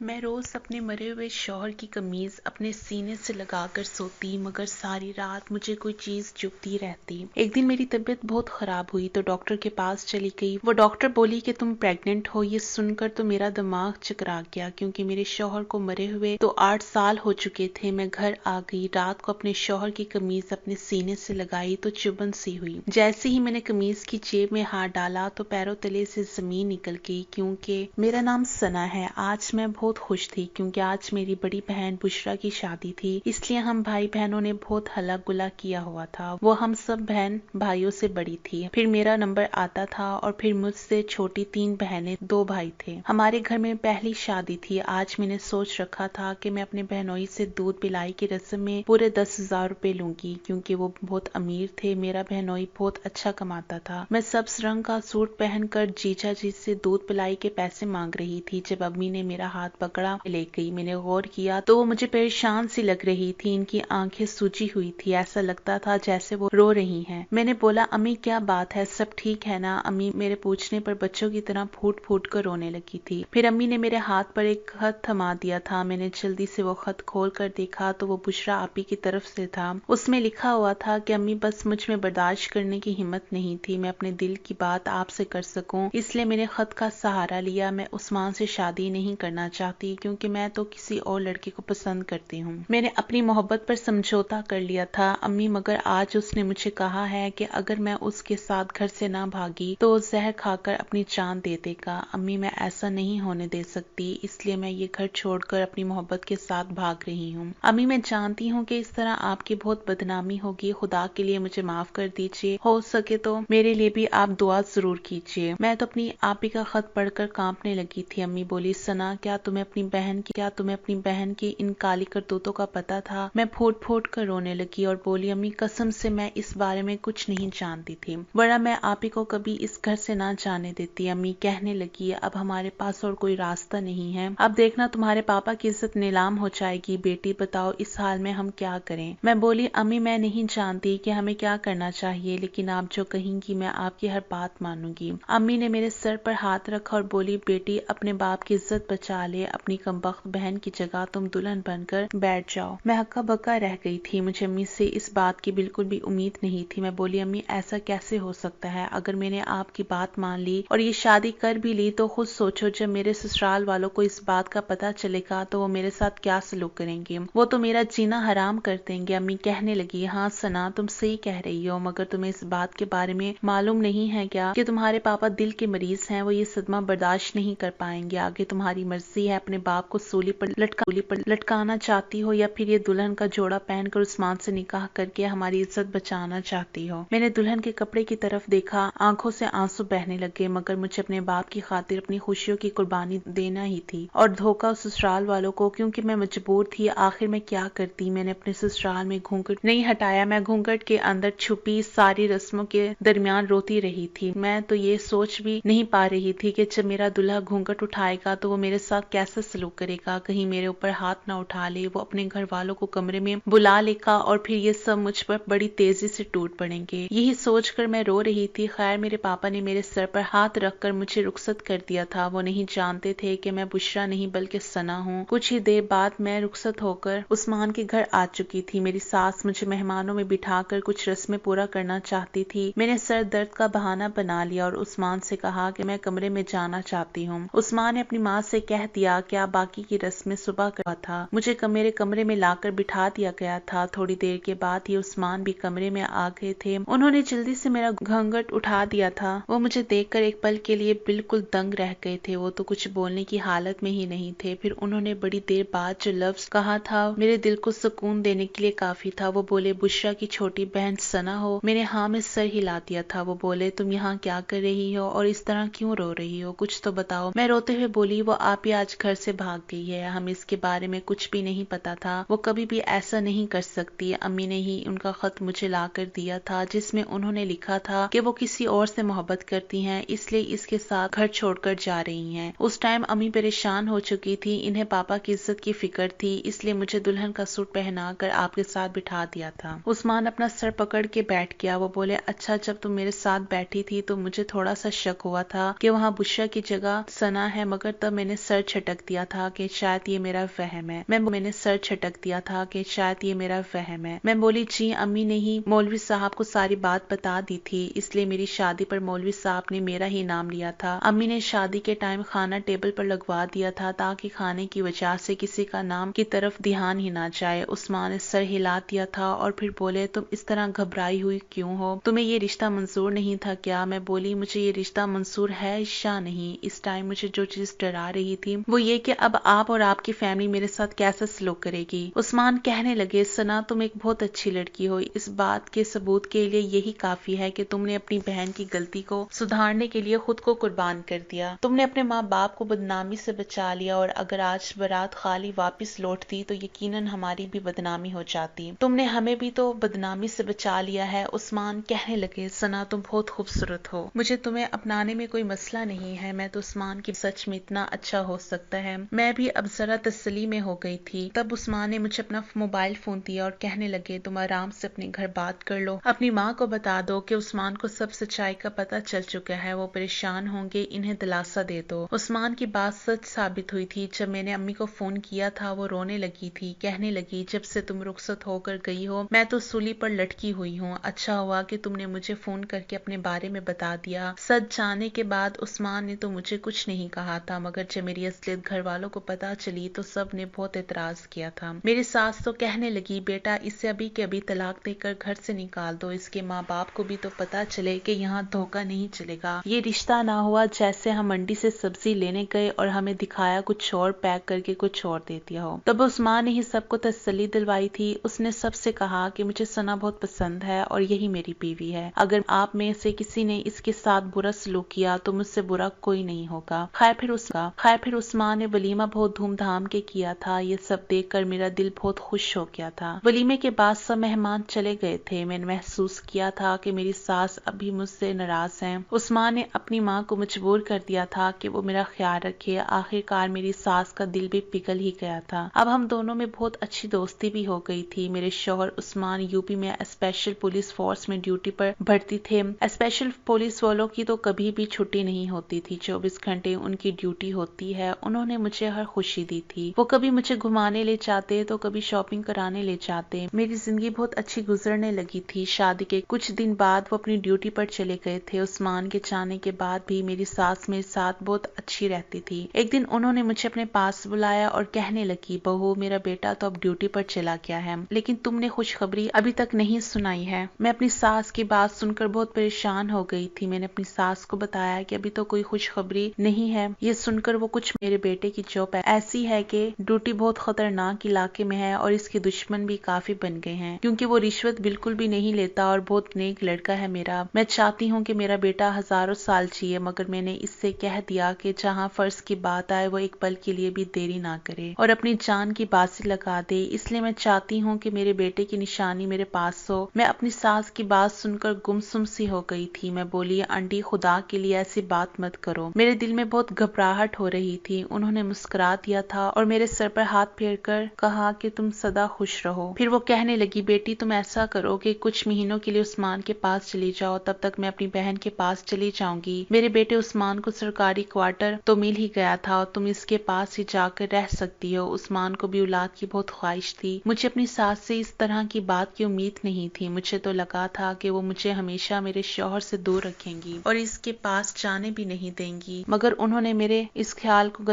मैं रोज अपने मरे हुए शौहर की कमीज अपने सीने से लगा कर सोती, मगर सारी रात मुझे कोई चीज चुभती रहती। एक दिन मेरी तबीयत बहुत खराब हुई तो डॉक्टर के पास चली गई। वो डॉक्टर बोली कि तुम प्रेग्नेंट हो। ये सुनकर तो मेरा दिमाग चकरा गया, क्योंकि मेरे शौहर को मरे हुए तो 8 साल हो चुके थे। मैं घर आ गई, रात को अपने शौहर की कमीज अपने सीने से लगाई तो चुभन सी हुई। जैसे ही मैंने कमीज की जेब में हाथ डाला तो पैरों तले से जमीन निकल गई। क्योंकि मेरा नाम सना है। आज मैं बहुत खुश थी, क्योंकि आज मेरी बड़ी बहन बुशरा की शादी थी, इसलिए हम भाई बहनों ने बहुत हल्ला गुल्ला किया हुआ था। वो हम सब बहन भाइयों से बड़ी थी। फिर मेरा नंबर आता था और फिर मुझसे छोटी 3 बहनें 2 भाई थे। हमारे घर में पहली शादी थी। आज मैंने सोच रखा था कि मैं अपने बहनोई से दूध पिलाई की रस्म में पूरे 10,000 रुपए लूंगी, क्योंकि वो बहुत अमीर थे। मेरा बहनोई बहुत अच्छा कमाता था। मैं सब्ज रंग का सूट पहनकर जीजा जी से दूध पिलाई के पैसे मांग रही थी जब अम्मी ने मेरा हाथ पकड़ा ले गई। मैंने गौर किया तो वो मुझे परेशान सी लग रही थी। इनकी आंखें सूजी हुई थी, ऐसा लगता था जैसे वो रो रही हैं। मैंने बोला, अम्मी क्या बात है, सब ठीक है ना? अम्मी मेरे पूछने पर बच्चों की तरह फूट फूट कर रोने लगी थी। फिर अम्मी ने मेरे हाथ पर एक खत थमा दिया था। मैंने जल्दी से वो खत खोल कर देखा तो वो बुशरा आपी की तरफ से था। उसमें लिखा हुआ था कि अम्मी बस मुझ में बर्दाश्त करने की हिम्मत नहीं थी, मैं अपने दिल की बात आपसे कर सकूं, इसलिए मैंने खत का सहारा लिया। मैं उस्मान से शादी नहीं करना चाहती, क्योंकि मैं तो किसी और लड़के को पसंद करती हूँ। मैंने अपनी मोहब्बत पर समझौता कर लिया था अम्मी, मगर आज उसने मुझे कहा है कि अगर मैं उसके साथ घर से ना भागी तो जहर खाकर अपनी जान दे देगा। अम्मी मैं ऐसा नहीं होने दे सकती, इसलिए मैं ये घर छोड़कर अपनी मोहब्बत के साथ भाग रही हूँ। अम्मी मैं जानती हूँ कि इस तरह आपकी बहुत बदनामी होगी, खुदा के लिए मुझे माफ कर दीजिए। हो सके तो मेरे लिए भी आप दुआ जरूर कीजिए। मैं तो अपनी आपी का खत पढ़कर कांपने लगी थी। अम्मी बोली, सना क्या तुम्हें अपनी बहन की इन काली करतूतों का पता था? मैं फूट फूट कर रोने लगी और बोली, अम्मी कसम से मैं इस बारे में कुछ नहीं जानती थी, वरना मैं आपी को कभी इस घर से ना जाने देती। अम्मी कहने लगी, अब हमारे पास और कोई रास्ता नहीं है, अब देखना तुम्हारे पापा की इज्जत नीलाम हो जाएगी। बेटी बताओ इस हाल में हम क्या करें? मैं बोली, अम्मी मैं नहीं जानती कि हमें क्या करना चाहिए, लेकिन आप जो कहेंगी मैं आपकी हर बात मानूंगी। अम्मी ने मेरे सर पर हाथ रखा और बोली, बेटी अपने बाप की इज्जत बचा ले, अपनी कमबख्त बहन की जगह तुम दुल्हन बनकर बैठ जाओ। मैं हक्का बक्का रह गई थी। मुझे अम्मी से इस बात की बिल्कुल भी उम्मीद नहीं थी। मैं बोली, अम्मी ऐसा कैसे हो सकता है? अगर मैंने आपकी बात मान ली और ये शादी कर भी ली तो खुद सोचो, जब मेरे ससुराल वालों को इस बात का पता चलेगा तो वो मेरे साथ क्या सलूक करेंगे, वो तो मेरा जीना हराम कर देंगे। अम्मी कहने लगी, हाँ सना तुम सही कह रही हो, मगर तुम्हें इस बात के बारे में मालूम नहीं है क्या कि तुम्हारे पापा दिल के मरीज हैं, वो ये सदमा बर्दाश्त नहीं कर पाएंगे। आगे तुम्हारी मर्जी है, अपने बाप को सूली पर लटकाना चाहती हो या फिर ये दुल्हन का जोड़ा पहनकर उस्मान से निकाह करके हमारी इज्जत बचाना चाहती हो। मैंने दुल्हन के कपड़े की तरफ देखा, आंखों से आंसू बहने लगे, मगर मुझे अपने बाप की खातिर अपनी खुशियों की कुर्बानी देना ही थी और धोखा ससुराल वालों को, क्योंकि मैं मजबूर थी। आखिर मैं क्या करती? मैंने अपने ससुराल में घूंघट नहीं हटाया। मैं घूंघट के अंदर छुपी सारी रस्मों के दरमियान रोती रही थी। मैं तो ये सोच भी नहीं पा रही थी कि जब मेरा दूल्हा घूंघट उठाएगा तो वो मेरे साथ कैसा सलूक करेगा, कहीं मेरे ऊपर हाथ ना उठा ले, वो अपने घर वालों को कमरे में बुला लेगा और फिर ये सब मुझ पर बड़ी तेजी से टूट पड़ेंगे। यही सोचकर मैं रो रही थी। खैर मेरे पापा ने मेरे सर पर हाथ रखकर मुझे रुखसत कर दिया था। वो नहीं जानते थे कि मैं बुशरा नहीं बल्कि सना हूँ। कुछ ही देर बाद मैं रुखसत होकर उस्मान के घर आ चुकी थी। मेरी सास मुझे मेहमानों में बिठाकर कुछ रस्में पूरा करना चाहती थी। मैंने सर दर्द का बहाना बना लिया और उस्मान से कहा कि मैं कमरे में जाना चाहती हूँ। उस्मान ने अपनी माँ से कह दिया कि आप बाकी की रस्में सुबह करवा था। मुझे मेरे कमरे में लाकर बिठा दिया गया था। थोड़ी देर के बाद ही उस्मान भी कमरे में आ गए थे। उन्होंने जल्दी से मेरा घूंघट उठा दिया था। वो मुझे देखकर एक पल के लिए बिल्कुल दंग रह गए थे। वो तो कुछ बोलने की हालत में ही नहीं थे। फिर उन्होंने बड़ी देर बाद जो लफ्ज कहा था मेरे दिल को सुकून देने के लिए काफी था। वो बोले, बुशरा की छोटी बहन सना हो? मैंने हाँ में सर हिला दिया था। वो बोले, तुम यहाँ क्या कर रही हो और इस तरह क्यों रो रही हो, कुछ तो बताओ। मैं रोते हुए बोली, वो आप ही आज घर से भाग गई है, हम इसके बारे में कुछ भी नहीं पता था। वो कभी भी ऐसा नहीं कर सकती। अम्मी ने ही उनका खत मुझे ला कर दिया था, जिसमें उन्होंने लिखा था कि वो किसी और से मोहब्बत करती हैं, इसलिए इसके साथ घर छोड़कर जा रही हैं। उस टाइम अम्मी परेशान हो चुकी थी। इन्हें पापा की इज्जत की फिक्र थी, इसलिए मुझे दुल्हन का सूट पहना कर आपके साथ बिठा दिया था। उस्मान अपना सर पकड़ के बैठ गया। वो बोले, अच्छा जब तुम मेरे साथ बैठी थी तो मुझे थोड़ा सा शक हुआ था कि वहाँ बुशरा की जगह सना है, मगर तब मैंने सर झटक झटक दिया था कि शायद ये मेरा वहम है। मैंने सर झटक दिया था कि शायद ये मेरा वहम है। मैं बोली जी अम्मी ने ही मौलवी साहब को सारी बात बता दी थी, इसलिए मेरी शादी पर मौलवी साहब ने मेरा ही नाम लिया था। अम्मी ने शादी के टाइम खाना टेबल पर लगवा दिया था ताकि खाने की वजह से किसी का नाम की तरफ ध्यान ही ना जाए। उस्मान ने सर हिला दिया था और फिर बोले तुम इस तरह घबराई हुई क्यों हो, तुम्हें ये रिश्ता मंजूर नहीं था क्या? मैं बोली मुझे ये रिश्ता मंजूर है ईशा नहीं। इस टाइम मुझे जो चीज डरा रही थी वो ये कि अब आप और आपकी फैमिली मेरे साथ कैसा सलूक करेगी। उस्मान कहने लगे सना तुम एक बहुत अच्छी लड़की हो, इस बात के सबूत के लिए यही काफी है कि तुमने अपनी बहन की गलती को सुधारने के लिए खुद को कुर्बान कर दिया। तुमने अपने माँ बाप को बदनामी से बचा लिया और अगर आज बारात खाली वापस लौटती तो यकीनन हमारी भी बदनामी हो जाती। तुमने हमें भी तो बदनामी से बचा लिया है। उस्मान कहने लगे सना तुम बहुत खूबसूरत हो, मुझे तुम्हें अपनाने में कोई मसला नहीं है। मैं तो उस्मान की सच में इतना अच्छा हो सकता है। मैं भी अब जरा तसल्ली में हो गई थी। तब उस्मान ने मुझे अपना मोबाइल फोन दिया और कहने लगे तुम आराम से अपने घर बात कर लो, अपनी माँ को बता दो कि उस्मान को सब सच्चाई का पता चल चुका है, वो परेशान होंगे, इन्हें दिलासा दे दो। उस्मान की बात सच साबित हुई थी। जब मैंने अम्मी को फोन किया था वो रोने लगी थी, कहने लगी जब से तुम रुखसत होकर गई हो मैं तो सूली पर लटकी हुई हूँ। अच्छा हुआ कि तुमने मुझे फोन करके अपने बारे में बता दिया। सच जाने के बाद उस्मान ने तो मुझे कुछ नहीं कहा था, मगर जब मेरी असलियत घर वालों को पता चली तो सब ने बहुत एतराज किया था। मेरी सास तो कहने लगी बेटा इसे अभी के अभी तलाक देकर घर से निकाल दो, इसके माँ बाप को भी तो पता चले कि यहाँ धोखा नहीं चलेगा। ये रिश्ता ना हुआ जैसे हम मंडी से सब्जी लेने गए और हमें दिखाया कुछ और, पैक करके कुछ और दे दिया हो। तब उस्मान ने ही सबको तसल्ली दिलवाई थी। उसने सबसे कहा कि मुझे सना बहुत पसंद है और यही मेरी बीवी है। अगर आप में से किसी ने इसके साथ बुरा सलूक किया तो मुझसे बुरा कोई नहीं होगा। खैर फिर उस्मान ने वलीमा बहुत धूमधाम के किया था। ये सब देखकर मेरा दिल बहुत खुश हो गया था। वलीमे के बाद सब मेहमान चले गए थे। मैंने महसूस किया था कि मेरी सास अभी मुझसे नाराज हैं। उस्मान ने अपनी माँ को मजबूर कर दिया था कि वो मेरा ख्याल रखे। आखिरकार मेरी सास का दिल भी पिघल ही गया था। अब हम दोनों में बहुत अच्छी दोस्ती भी हो गई थी। मेरे शौहर उस्मान यूपी में स्पेशल पुलिस फोर्स में ड्यूटी पर भर्ती थे। स्पेशल पुलिस वालों की तो कभी भी छुट्टी नहीं होती थी, 24 घंटे उनकी ड्यूटी होती है। उन्होंने मुझे हर खुशी दी थी। वो कभी मुझे घुमाने ले जाते तो कभी शॉपिंग कराने ले जाते। मेरी जिंदगी बहुत अच्छी गुजरने लगी थी। शादी के कुछ दिन बाद वो अपनी ड्यूटी पर चले गए थे। उस्मान के जाने के बाद भी मेरी सास मेरे साथ बहुत अच्छी रहती थी। एक दिन उन्होंने मुझे अपने पास बुलाया और कहने लगी बहू मेरा बेटा तो अब ड्यूटी पर चला गया है, लेकिन तुमने खुशखबरी अभी तक नहीं सुनाई है। मैं अपनी सास की बात सुनकर बहुत परेशान हो गई थी। मैंने अपनी सास को बताया कि अभी तो कोई खुशखबरी नहीं है। ये सुनकर वो कुछ मेरे बेटे की चौप ऐसी है कि ड्यूटी बहुत खतरनाक इलाके में है और इसके दुश्मन भी काफी बन गए हैं, क्योंकि वो रिश्वत बिल्कुल भी नहीं लेता और बहुत नेक लड़का है मेरा। मैं चाहती हूँ कि मेरा बेटा हजारों साल जिए, मगर मैंने इससे कह दिया कि जहाँ फर्ज की बात आए वो एक पल के लिए भी देरी ना करे और अपनी जान की बाजी लगा दे। इसलिए मैं चाहती हूँ कि मेरे बेटे की निशानी मेरे पास हो। मैं अपनी सास की बात सुनकर गुमसुम सी हो गई थी। मैं बोली आंटी खुदा के लिए ऐसी बात मत करो। मेरे दिल में बहुत घबराहट हो रही थी। उन्होंने मुस्कुरा दिया था और मेरे सर पर हाथ फेर कर कहा कि तुम सदा खुश रहो। फिर वो कहने लगी बेटी तुम ऐसा करो कि कुछ महीनों के लिए उस्मान के पास चली जाओ, तब तक मैं अपनी बहन के पास चली जाऊंगी। मेरे बेटे उस्मान को सरकारी क्वार्टर तो मिल ही गया था और तुम इसके पास ही जाकर रह सकती हो। उस्मान को भी औलाद की बहुत ख्वाहिश थी। मुझे अपनी सास से इस तरह की बात की उम्मीद नहीं थी। मुझे तो लगा था कि वो मुझे हमेशा मेरे शौहर से दूर रखेंगी और इसके पास जाने भी नहीं देंगी, मगर उन्होंने मेरे इस ख्याल को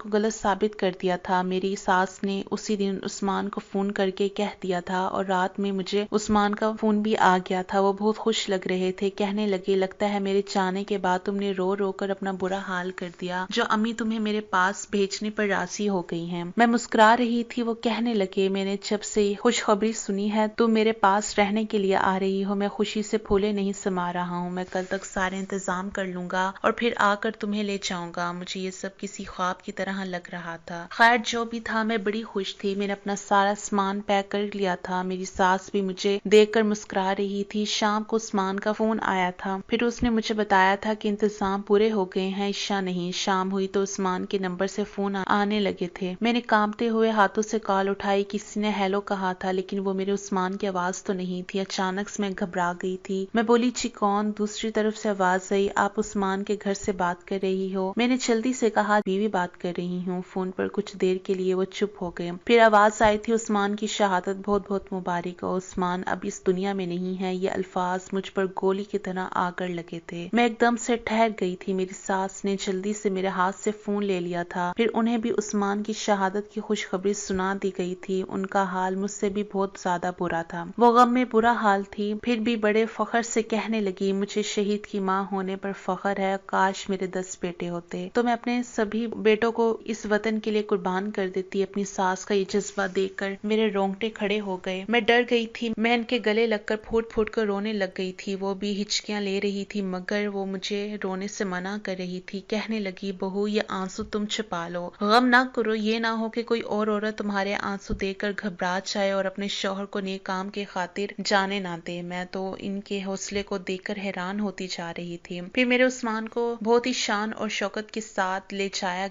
गलत साबित कर दिया था। मेरी सास ने उसी दिन उस्मान को फोन करके कह दिया था और रात में मुझे उस्मान का फोन भी आ गया था। वो बहुत खुश लग रहे थे। कहने लगे लगता है मेरे जाने के बाद तुमने रो रो कर अपना बुरा हाल कर दिया, जो अम्मी तुम्हें मेरे पास भेजने पर राजी हो गई हैं। मैं मुस्कुरा रही थी। वो कहने लगे मैंने जब से खुशखबरी सुनी है तुम मेरे पास रहने के लिए आ रही हो, मैं खुशी से फूले नहीं समा रहा हूँ। मैं कल तक सारे इंतजाम कर लूंगा और फिर आकर तुम्हें ले जाऊंगा। मुझे ये सब किसी ख्वाब की तरह लग रहा था। खैर जो भी था मैं बड़ी खुश थी। मैंने अपना सारा सामान पैक कर लिया था। मेरी सास भी मुझे देखकर मुस्कुरा रही थी। शाम को उस्मान का फोन आया था। फिर उसने मुझे बताया था कि इंतजाम पूरे हो गए हैं। ईशा नहीं, शाम हुई तो उस्मान के नंबर से फोन आने लगे थे। मैंने कांपते हुए हाथों से कॉल उठाई। किसी ने हेलो कहा था, लेकिन वो मेरे उस्मान की आवाज तो नहीं थी। अचानक से मैं घबरा गई थी। मैं बोली जी कौन? दूसरी तरफ से आवाज आई, आप उस्मान के घर से बात कर रही रही हो? मैंने जल्दी से कहा, बीवी बात कर रही हूँ। फोन पर कुछ देर के लिए वो चुप हो गए। फिर आवाज आई थी, उस्मान की शहादत बहुत बहुत मुबारक हो। उस्मान अब इस दुनिया में नहीं है। ये अल्फाज मुझ पर गोली की तरह आकर लगे थे। मैं एकदम से ठहर गई थी। मेरी सास ने जल्दी से मेरे हाथ से फोन ले लिया था। फिर उन्हें भी उस्मान की शहादत की खुशखबरी सुना दी गई थी। उनका हाल मुझसे भी बहुत ज्यादा बुरा था। वो गम में बुरा हाल थी। फिर भी बड़े फख्र से कहने लगी, मुझे शहीद की माँ होने पर फख्र है। काश मेरे 10 बेटे होते तो मैं अपने सभी बेटों को इस वतन के लिए कुर्बान कर देती। अपनी सास का ये जज्बा देखकर मेरे रोंगटे खड़े हो गए। मैं डर गई थी। मैं इनके गले लगकर फूट फूट कर रोने लग गई थी। वो भी हिचकियां ले रही थी, मगर वो मुझे रोने से मना कर रही थी। कहने लगी, बहू ये आंसू तुम छुपा लो, गम ना करो। ये ना हो कि कोई और औरत तुम्हारे आंसू देखकर घबरा जाए और अपने शौहर को नेक काम के खातिर जाने ना दे। मैं तो इनके हौसले को देखकर हैरान होती जा रही थी। फिर मेरे उस्मान को बहुत ही शान और शौकत के साथ ले जाया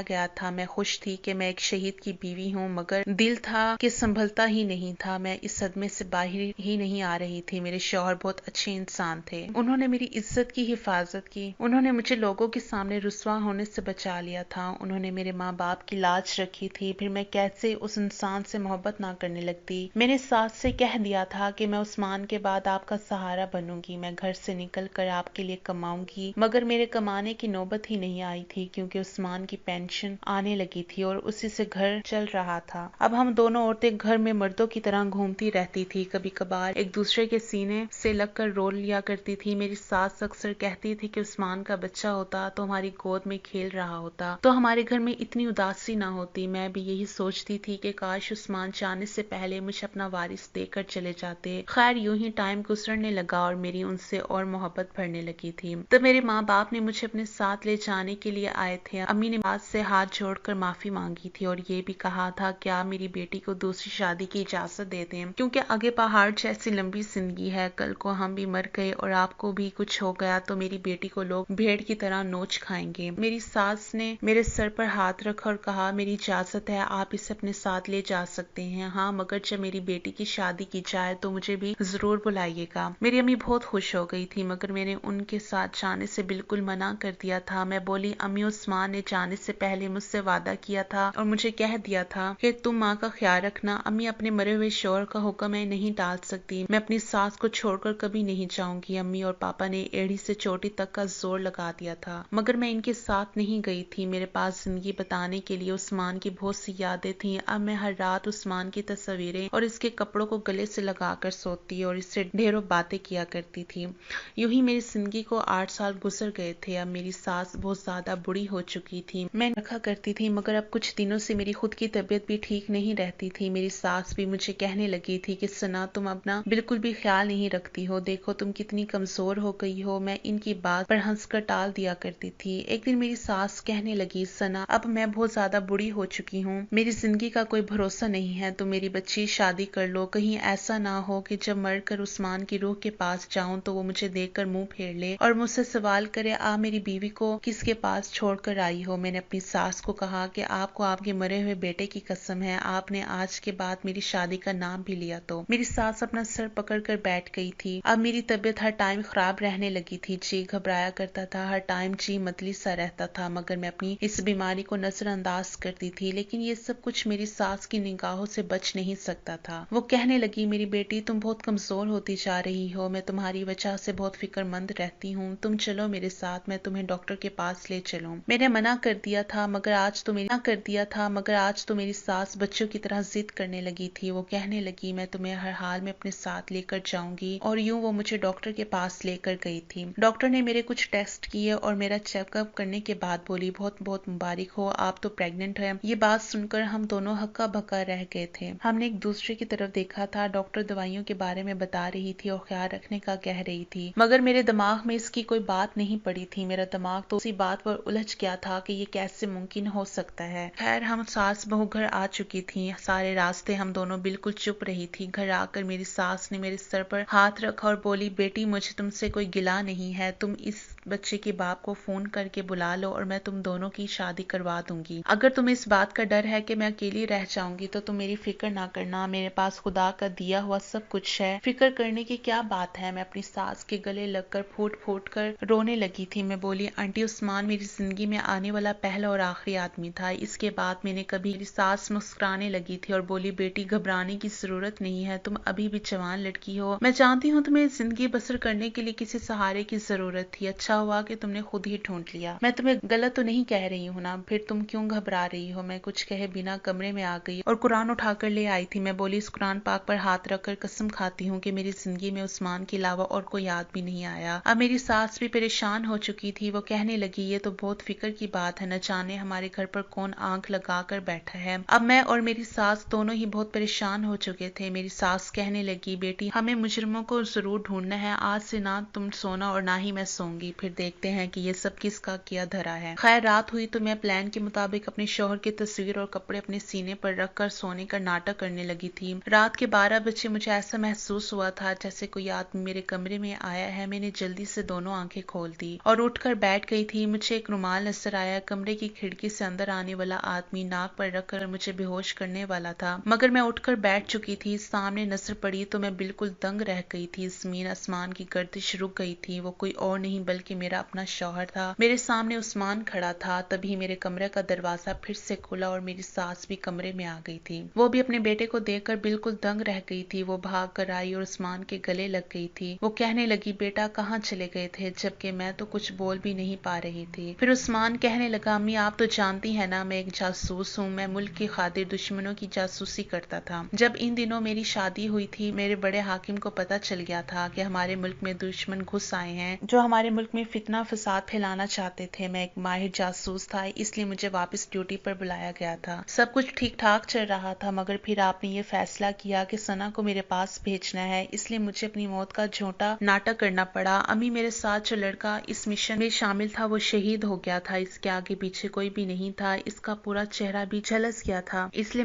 गया था। मैं खुश थी कि मैं एक शहीद की बीवी हूँ, मगर दिल था कि संभलता ही नहीं था। मैं इस सदमे से बाहर ही नहीं आ रही थी। मेरे शौहर बहुत अच्छे इंसान थे। उन्होंने मेरी इज्जत की हिफाजत की। उन्होंने मुझे लोगों के सामने रुस्वा होने से बचा लिया था। उन्होंने मेरे माँ बाप की लाज रखी थी। फिर मैं कैसे उस इंसान से मोहब्बत ना करने लगती। मैंने सास से कह दिया था कि मैं उस्मान के बाद आपका सहारा बनूंगी। मैं घर से निकल कर आपके लिए कमाऊंगी। मगर मेरे कमाने की नौबत ही नहीं आई थी, क्योंकि उस्मान की पेंशन आने लगी थी और उसी से घर चल रहा था। अब हम दोनों औरतें घर में मर्दों की तरह घूमती रहती थी। कभी कभार एक दूसरे के सीने से लगकर रो लिया करती थी। मेरी सास अक्सर कहती थी कि उस्मान का बच्चा होता तो हमारी गोद में खेल रहा होता, तो हमारे घर में इतनी उदासी ना होती। मैं भी यही सोचती थी कि काश उस्मान जाने से पहले मुझे अपना वारिस देकर चले जाते। खैर यूं ही टाइम गुजरने लगा और मेरी उनसे और मोहब्बत बढ़ने लगी थी। तब मेरे माँ बाप ने मुझे अपने साथ ले जाने के लिए आए थे। अम्मी ने बात से हाथ जोड़कर माफी मांगी थी और ये भी कहा था कि आप मेरी बेटी को दूसरी शादी की इजाजत दे दें, क्योंकि आगे पहाड़ जैसी लंबी जिंदगी है। कल को हम भी मर गए और आपको भी कुछ हो गया तो मेरी बेटी को लोग भेड़ की तरह नोच खाएंगे। मेरी सास ने मेरे सर पर हाथ रखा और कहा, मेरी इजाजत है, आप इसे अपने साथ ले जा सकते हैं। हाँ, मगर जब मेरी बेटी की शादी की जाए तो मुझे भी जरूर बुलाइएगा। मेरी अम्मी बहुत खुश हो गई थी, मगर मैंने उनके साथ जाने से बिल्कुल मना कर दिया था। मैं बोली, अम्मी उस्मान ने जाने से पहले मुझसे वादा किया था और मुझे कह दिया था कि तुम माँ का ख्याल रखना। अम्मी, अपने मरे हुए शौहर का हुक्म मैं नहीं टाल सकती। मैं अपनी सास को छोड़कर कभी नहीं जाऊंगी। अम्मी और पापा ने एड़ी से चोटी तक का जोर लगा दिया था, मगर मैं इनके साथ नहीं गई थी। मेरे पास जिंदगी बताने के लिए उस्मान की बहुत सी यादें थी। अब मैं हर रात उस्मान की तस्वीरें और इसके कपड़ों को गले से लगाकर सोती और इससे ढेरों बातें किया करती थी। यूं ही मेरी जिंदगी को 8 साल गुजर गए थे। अब मेरी सास बहुत ज्यादा बुरी हो चुकी थी। मैं रखा करती थी, मगर अब कुछ दिनों से मेरी खुद की तबीयत भी ठीक नहीं रहती थी। मेरी सास भी मुझे कहने लगी थी कि सना, तुम अपना बिल्कुल भी ख्याल नहीं रखती हो। देखो तुम कितनी कमजोर हो गई हो। मैं इनकी बात पर हंसकर टाल दिया करती थी। एक दिन मेरी सास कहने लगी, सना, अब मैं बहुत ज्यादा बुरी हो चुकी हूँ। मेरी जिंदगी का कोई भरोसा नहीं है। तुम मेरी बच्ची शादी कर लो। कहीं ऐसा ना हो कि जब मरकर उस्मान की रूह के पास जाऊं तो वो मुझे देखकर मुंह फेर ले और मुझसे सवाल करे, आप मेरी बीवी को किसके पास छोड़कर आई हो। मैंने अपनी सास को कहा कि आपको आपके मरे हुए बेटे की कसम है, आपने आज के बाद मेरी शादी का नाम भी लिया तो। मेरी सास अपना सर पकड़ कर बैठ गई थी। अब मेरी तबीयत हर टाइम खराब रहने लगी थी। जी घबराया करता था, हर टाइम जी मतली सा रहता था, मगर मैं अपनी इस बीमारी को नजरअंदाज करती थी। लेकिन ये सब कुछ मेरी सास की निगाहों से बच नहीं सकता था। वो कहने लगी, मेरी बेटी, तुम बहुत कमजोर होती जा रही हो। मैं तुम्हारी वजह से बहुत फिक्रमंद रहती हूँ। तुम चलो मेरे साथ, मैं तुम्हें डॉक्टर के पास ले चलूं। मैंने मना कर दिया था, मगर आज तो मेरी सास बच्चों की तरह जिद करने लगी थी। वो कहने लगी, मैं तुम्हें हर हाल में अपने साथ लेकर जाऊंगी। और यूं वो मुझे डॉक्टर के पास लेकर गई थी। डॉक्टर ने मेरे कुछ टेस्ट किए और मेरा चेकअप करने के बाद बोली, बहुत बहुत मुबारक हो, आप तो प्रेग्नेंट हैं। ये बात सुनकर हम दोनों हक्का बक्का रह गए थे। हमने एक दूसरे की तरफ देखा था। डॉक्टर दवाइयों के बारे में बता रही थी और ख्याल रखने का कह रही थी, मगर मेरे दिमाग में इसकी कोई बात नहीं पड़ी थी। मेरा दिमाग तो उसी बात पर उलझ गया था कि ये कैसे मुमकिन हो सकता है। खैर, हम सास बहू घर आ चुकी थी। सारे रास्ते हम दोनों बिल्कुल चुप रही थी। घर आकर मेरी सास ने मेरे सर पर हाथ रखा और बोली, बेटी, मुझे तुमसे कोई गिला नहीं है। तुम इस بچے کے باپ کو فون کر کے بلا لو اور میں تم دونوں کی شادی کروا دوں گی۔ اگر تمہیں اس بات کا ڈر ہے کہ میں اکیلی رہ جاؤں گی تو تم میری فکر نہ کرنا، میرے پاس خدا کا دیا ہوا سب کچھ ہے، فکر کرنے کی کیا بات ہے۔ میں اپنی ساس کے گلے لگ کر پھوٹ پھوٹ کر رونے لگی تھی۔ میں بولی آنٹی عثمان میری زندگی میں آنے والا پہلا اور آخری آدمی تھا، اس کے بعد میں نے کبھی۔ میری ساس مسکرانے لگی تھی اور بولی بیٹی گھبرانے کی ضرورت نہیں ہے، تم ابھی بھی جوان لڑکی ہو، میں جانتی ہوں تمہیں زندگی بسر کرنے کے لیے کسی سہارے کی ضرورت تھی، اچھا ہوا کہ تم نے خود ہی ڈھونڈ لیا۔ میں تمہیں غلط تو نہیں کہہ رہی ہوں نا، پھر تم کیوں گھبرا رہی ہو؟ میں کچھ کہے بنا کمرے میں آ گئی اور قرآن اٹھا کر لے آئی تھی۔ میں بولی اس قرآن پاک پر ہاتھ رکھ کر قسم کھاتی ہوں کہ میری زندگی میں عثمان کے علاوہ اور کوئی آدمی نہیں آیا۔ اب میری ساس بھی پریشان ہو چکی تھی، وہ کہنے لگی یہ تو بہت فکر کی بات ہے، نہ جانے ہمارے گھر پر کون آنکھ لگا کر بیٹھا ہے۔ اب میں اور میری ساس دونوں ہی بہت پریشان ہو چکے تھے۔ میری ساس کہنے لگی بیٹی ہمیں مجرموں کو ضرور ڈھونڈنا ہے، آج سے نہ تم سونا اور نہ ہی میں سوں گی، پھر دیکھتے ہیں کہ یہ سب کس کا کیا دھرا ہے۔ خیر رات ہوئی تو میں پلان کے مطابق اپنے شوہر کی تصویر اور کپڑے اپنے سینے پر رکھ کر سونے کا ناٹک کرنے لگی تھی۔ رات کے 12 بجے مجھے ایسا محسوس ہوا تھا جیسے کوئی آدمی میرے کمرے میں آیا ہے۔ میں نے جلدی سے دونوں آنکھیں کھول دی اور اٹھ کر بیٹھ گئی تھی۔ مجھے ایک رومال نظر آیا، کمرے کی کھڑکی سے اندر آنے والا آدمی ناک پر رکھ کر مجھے بے ہوش کرنے والا تھا، مگر میں اٹھ کر بیٹھ چکی تھی۔ سامنے نظر پڑی تو میں بالکل دنگ رہ گئی تھی، زمین آسمان کی گردش رک گئی تھی۔ وہ کوئی اور نہیں بلکہ میرا اپنا شوہر تھا۔ میرے سامنے عثمان کھڑا تھا۔ تبھی میرے کمرے کا دروازہ پھر سے کھلا اور میری ساس بھی کمرے میں آ گئی تھی۔ وہ بھی اپنے بیٹے کو دیکھ کر بالکل دنگ رہ گئی تھی۔ وہ بھاگ کر آئی اور عثمان کے گلے لگ گئی تھی۔ وہ کہنے لگی بیٹا کہاں چلے گئے تھے، جبکہ میں تو کچھ بول بھی نہیں پا رہی تھی۔ پھر عثمان کہنے لگا امی آپ تو جانتی ہیں نا میں ایک جاسوس ہوں، میں ملک کی خاطر دشمنوں کی جاسوسی کرتا تھا۔ جب ان دنوں میری شادی ہوئی تھی میرے بڑے حاکم کو پتہ چل گیا تھا کہ ہمارے ملک میں دشمن گھس آئے ہیں جو ہمارے ملک میں فتنہ فساد پھیلانا چاہتے تھے۔ میں ایک ماہر جاسوس تھا، اس لیے مجھے واپس ڈیوٹی پر بلایا گیا تھا۔ سب کچھ ٹھیک ٹھاک چل رہا تھا، مگر پھر آپ نے یہ فیصلہ کیا کہ ثنا کو میرے پاس بھیجنا ہے، اس لیے مجھے اپنی موت کا جھوٹا ناٹک کرنا پڑا۔ امی میرے ساتھ جو لڑکا اس مشن میں شامل تھا وہ شہید ہو گیا تھا، اس کے آگے پیچھے کوئی بھی نہیں تھا، اس کا پورا چہرہ بھی جھلس گیا تھا، اس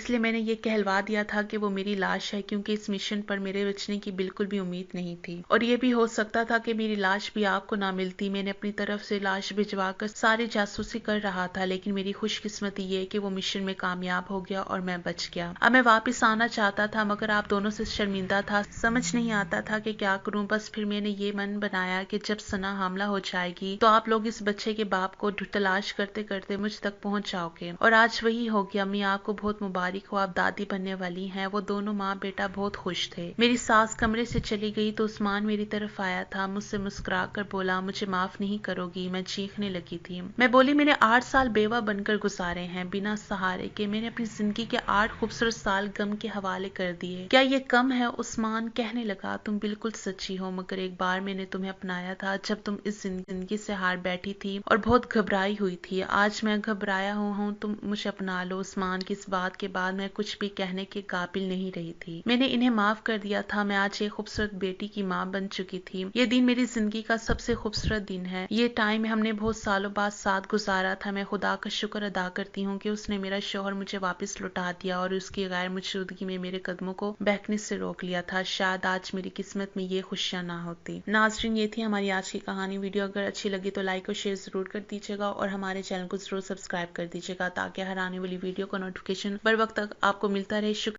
لیے میں نے یہ کہلوا دیا تھا کہ وہ میری لاش ہے، کیونکہ اس مشن پر میرے بچنے کی بالکل بھی امید نہیں تھی اور یہ بھی ہو سکتا تھا کہ میری لاش بھی آپ کو نہ ملتی۔ میں نے اپنی طرف سے لاش بھجوا کر ساری جاسوسی کر رہا تھا، لیکن میری خوش قسمتی یہ کہ وہ مشن میں کامیاب ہو گیا اور میں بچ گیا۔ اب میں واپس آنا چاہتا تھا مگر آپ دونوں سے شرمندہ تھا، سمجھ نہیں آتا تھا کہ کیا کروں۔ بس پھر میں نے یہ من بنایا کہ جب ثنا حاملہ ہو جائے گی تو آپ لوگ اس بچے کے باپ کو تلاش کرتے کرتے مجھ تک پہنچ جاؤ گے، اور آج وہی ہو گیا۔ امی آپ کو بہت مبارک ہو، آپ دادی بننے والی ہیں۔ وہ دونوں ماں بیٹا بہت خوش تھے۔ میری ساس کمرے سے چلی گئی تو عثمان میری طرف آیا تھا، مجھ سے مسکرا کر بولا مجھے معاف نہیں کرو گی؟ میں چیخنے لگی تھی۔ میں بولی میں نے 8 سال بیوہ بن کر گزارے ہیں بنا سہارے کے، میں نے اپنی زندگی کے 8 خوبصورت سال غم کے حوالے کر دیے، کیا یہ کم ہے؟ عثمان کہنے لگا تم بالکل سچی ہو، مگر ایک بار میں نے تمہیں اپنایا تھا جب تم اس زندگی سے ہار بیٹھی تھی اور بہت گھبرائی ہوئی تھی، آج میں گھبرایا ہوں تم مجھے اپنا لو۔ عثمان کی اس بات کے بعد میں کچھ بھی کہنے کے قابل نہیں رہی تھی، میں نے انہیں معاف کر دیا تھا۔ میں آج ایک خوبصورت بیٹی کی ماں بن چکی تھی، یہ دن میری زندگی کا سب سے خوبصورت دن ہے، یہ ٹائم ہم نے بہت سالوں بعد ساتھ گزارا تھا۔ میں خدا کا شکر ادا کرتی ہوں کہ اس نے میرا شوہر مجھے واپس لوٹا دیا اور اس کی غیر موجودگی میں میرے قدموں کو بہکنے سے روک لیا تھا، شاید آج میری قسمت میں یہ خوشیاں نہ ہوتی۔ ناظرین یہ تھی ہماری آج کی کہانی۔ ویڈیو اگر اچھی لگی تو لائک اور شیئر ضرور کر دیجیے گا اور ہمارے چینل کو ضرور سبسکرائب کر دیجیے گا تاکہ ہر آنے والی ویڈیو کا نوٹیفیکیشن بر وقت تک آپ کو ملتا رہے۔ شکریہ۔